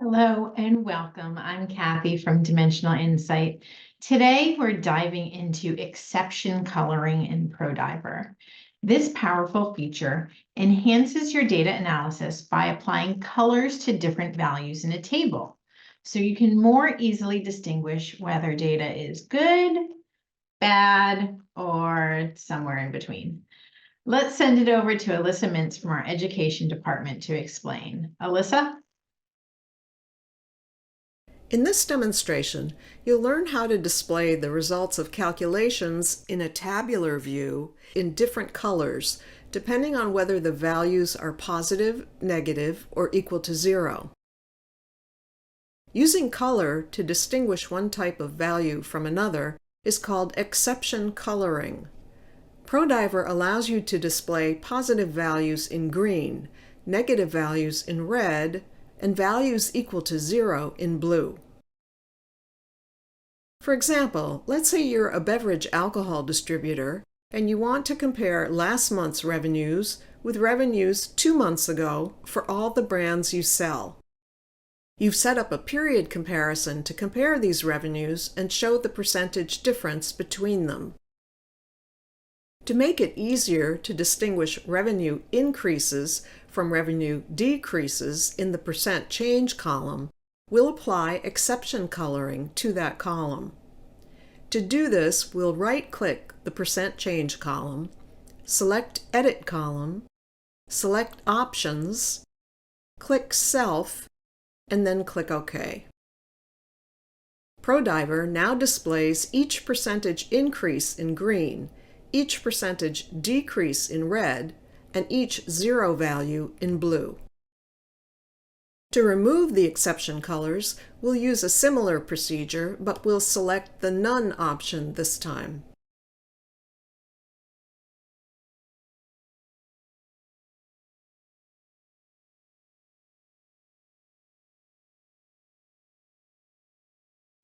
Hello and welcome. I'm Kathy from Dimensional Insight. Today, we're diving into exception coloring in ProDiver. This powerful feature enhances your data analysis by applying colors to different values in a table, so you can more easily distinguish whether data is good, bad, or somewhere in between. Let's send it over to Alyssa Mintz from our education department to explain. Alyssa? In this demonstration, you'll learn how to display the results of calculations in a tabular view in different colors, depending on whether the values are positive, negative, or equal to 0. Using color to distinguish one type of value from another is called exception coloring. ProDiver allows you to display positive values in green, negative values in red, and values equal to 0 in blue. For example, let's say you're a beverage alcohol distributor and you want to compare last month's revenues with revenues 2 months ago for all the brands you sell. You've set up a period comparison to compare these revenues and show the percentage difference between them. To make it easier to distinguish revenue increases from revenue decreases in the percent change column, we'll apply exception coloring to that column. To do this, we'll right-click the percent change column, select Edit Column, select Options, click Self, and then click OK. ProDiver now displays each percentage increase in green, each percentage decrease in red, and each 0 value in blue. To remove the exception colors, we'll use a similar procedure, but we'll select the None option this time.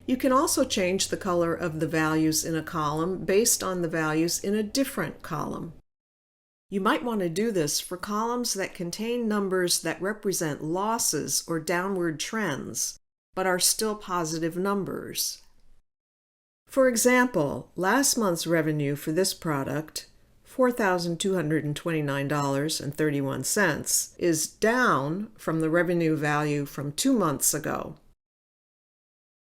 You can also change the color of the values in a column based on the values in a different column. You might want to do this for columns that contain numbers that represent losses or downward trends, but are still positive numbers. For example, last month's revenue for this product, $4,229.31, is down from the revenue value from 2 months ago.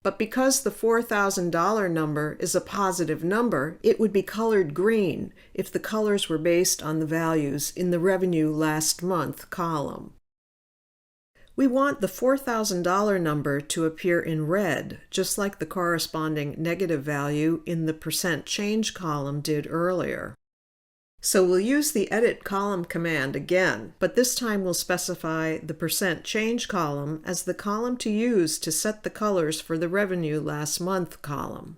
But because the $4,000 number is a positive number, it would be colored green if the colors were based on the values in the Revenue Last Month column. We want the $4,000 number to appear in red, just like the corresponding negative value in the percent change column did earlier. So we'll use the Edit Column command again, but this time we'll specify the percent change column as the column to use to set the colors for the Revenue Last Month column.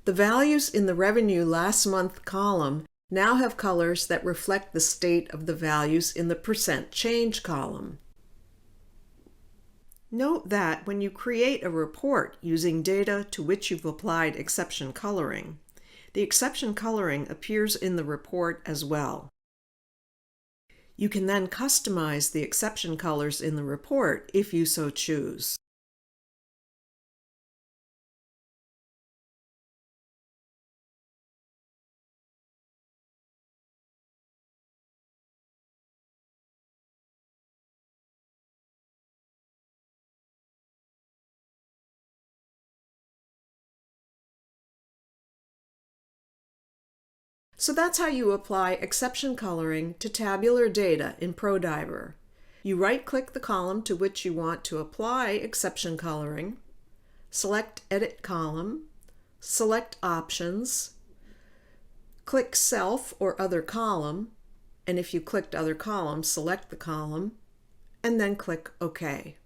The values in the Revenue Last Month column now have colors that reflect the state of the values in the percent change column. Note that when you create a report using data to which you've applied exception coloring, the exception coloring appears in the report as well. You can then customize the exception colors in the report if you so choose. So that's how you apply exception coloring to tabular data in ProDiver. You right-click the column to which you want to apply exception coloring, select Edit Column, select Options, click Self or Other Column, and if you clicked Other Column, select the column, and then click OK.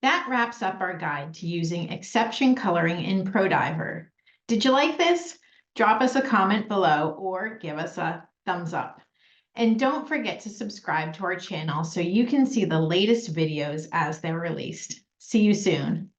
That wraps up our guide to using exception coloring in ProDiver. Did you like this? Drop us a comment below or give us a thumbs up. And don't forget to subscribe to our channel so you can see the latest videos as they're released. See you soon.